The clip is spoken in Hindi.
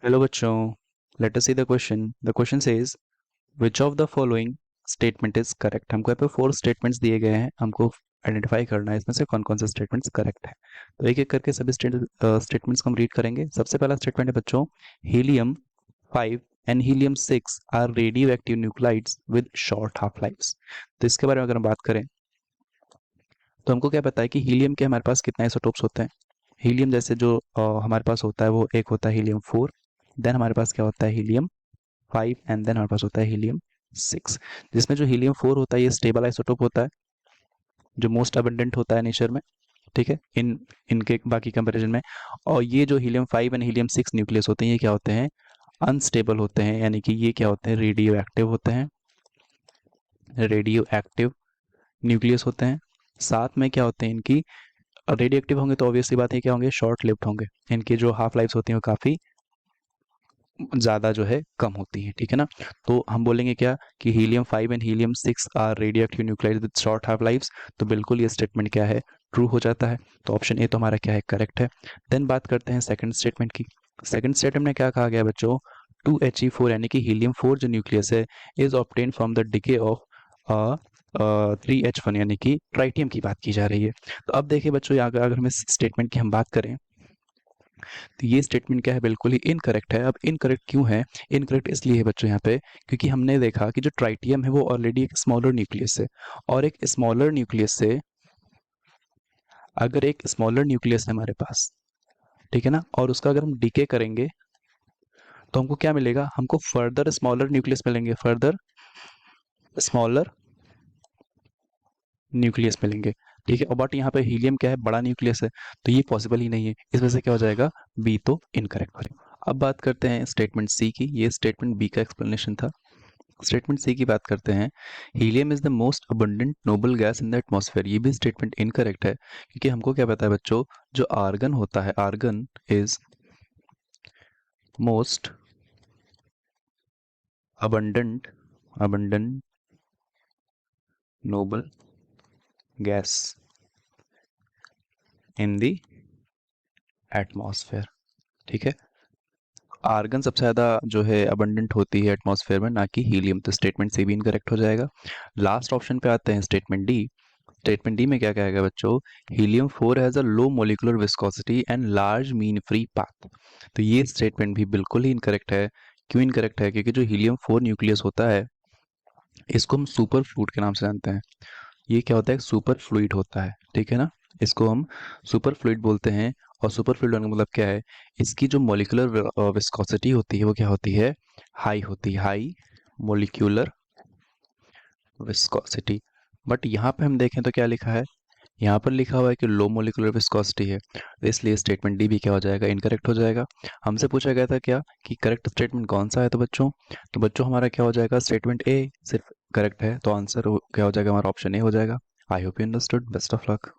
हेलो बच्चों, let us see the question. The question says which of the following statement is correct. हमको यहाँ पे 4 स्टेटमेंट्स दिए गए हैं, हमको आइडेंटिफाई करना है इसमें से कौन कौन से स्टेटमेंट्स करेक्ट है। तो एक एक करके सभी स्टेटमेंट्स को हम रीड करेंगे। सबसे पहला स्टेटमेंट है बच्चों, helium 5 and helium 6 are radioactive nuclides with short half lifes. तो इसके बारे में अगर हम बात करें तो हमको क्या पता है कि हीलियम के हमारे पास कितने आइसोटोप्स होते हैं। हीलियम जैसे जो हमारे पास होता है वो एक होता है हीलियम 4, देन हमारे पास क्या होता है हीलियम 5 एंड देन हमारे पास होता है हीलियम 6। जिसमें जो हीलियम 4 होता है ये स्टेबल आइसोटोप होता है जो मोस्ट अबंडेंट होता है नेचर में, ठीक है, इनके बाकी कंपैरिजन में। और ये जो हीलियम 5 एंड हीलियम 6 न्यूक्लियस होते हैं ये क्या होते हैं, अनस्टेबल होते हैं, यानी कि ये क्या होते हैं, रेडियो एक्टिव होते हैं, रेडियो एक्टिव न्यूक्लियस होते हैं। साथ में क्या होते हैं इनकी, रेडियो एक्टिव होंगे तो ऑब्वियसली बात है क्या होंगे, शॉर्ट लिव्ड होंगे। इनकी जो हाफ लाइफ्स होती हैं वो काफ़ी ज़्यादा जो है कम होती है, ठीक है ना। तो हम बोलेंगे क्या कि helium 5 and helium 6 are radioactive nuclide with short half lifes. तो बिल्कुल ये स्टेटमेंट क्या है, ट्रू हो जाता है। तो ऑप्शन ए तो हमारा क्या है, करेक्ट है। देन बात करते हैं सेकंड स्टेटमेंट की। सेकंड स्टेटमेंट में क्या कहा गया बच्चों, 2He4 यानी कि हीलियम 4 जो न्यूक्लियस है is obtain from the decay of 3H1 यानी कि ट्राइटियम की बात की जा रही है। तो अब देखिए बच्चों, यहाँ अगर हम इस स्टेटमेंट की हम बात करें तो ये स्टेटमेंट क्या है, बिल्कुल ही इनकरेक्ट है। अब इनकरेक्ट क्यों है, इनकरेक्ट इसलिए है बच्चों यहाँ पे क्योंकि हमने देखा कि जो ट्राइटियम है वो ऑलरेडी एक स्मॉलर न्यूक्लियस है, और एक स्मॉलर न्यूक्लियस से अगर एक स्मॉलर न्यूक्लियस है हमारे पास, ठीक है ना, और उसका अगर हम डीके करेंगे तो हमको क्या मिलेगा, हमको फर्दर स्मॉलर न्यूक्लियस मिलेंगे, फर्दर स्मॉलर न्यूक्लियस मिलेंगे, ठीक है। और बट यहाँ पे हीलियम क्या है, बड़ा न्यूक्लियस है, तो ये पॉसिबल ही नहीं है। इस वजह से क्या हो जाएगा, बी तो इनकरेक्ट हो। अब बात करते हैं स्टेटमेंट सी की। ये स्टेटमेंट बी का एक्सप्लेनेशन था। स्टेटमेंट सी की बात करते हैं, helium is the most abundant noble gas in the atmosphere. ये भी स्टेटमेंट इनकरेक्ट है क्योंकि हमको क्या पता है बच्चों, जो आर्गन होता है, argon is most abundant abundant noble gas in the atmosphere, ठीक है। आर्गन सबसे ज़्यादा जो है अबंडेंट होती है एटमॉस्फेयर में, ना कि हीलियम। तो स्टेटमेंट सी भी इनकरेक्ट हो जाएगा। लास्ट ऑप्शन पे आते हैं, स्टेटमेंट डी। स्टेटमेंट डी में क्या कहेगा बच्चों, helium 4 has a low molecular viscosity and large mean free path. तो ये स्टेटमेंट भी बिल्कुल ही इनकरेक्ट है। क्यों इनकरेक्ट है, क्योंकि जो हीलियम 4 न्यूक्लियस होता है इसको हम सुपर फ्लूइड के नाम से जानते हैं। ये क्या होता है, सुपर फ्लूइड होता है, ठीक है ना। इसको हम सुपर फ्लूइड बोलते हैं। और सुपर फ्लूइड होने का मतलब क्या है, इसकी जो मोलिकुलर विस्कोसिटी होती है वो क्या होती है, हाई होती है, हाई मोलिक्यूलर विस्कोसिटी। बट यहाँ पे हम देखें तो क्या लिखा है, यहाँ पर लिखा हुआ है कि लो मोलिकुलर विस्कोसिटी है, तो इसलिए स्टेटमेंट डी भी क्या हो जाएगा, इनकरेक्ट हो जाएगा। हमसे पूछा गया था क्या कि करेक्ट स्टेटमेंट कौन सा है, तो बच्चों हमारा क्या हो जाएगा, स्टेटमेंट ए सिर्फ करेक्ट है, तो आंसर क्या हो जाएगा हमारा, ऑप्शन ए हो जाएगा। I hope you understood. Best of luck.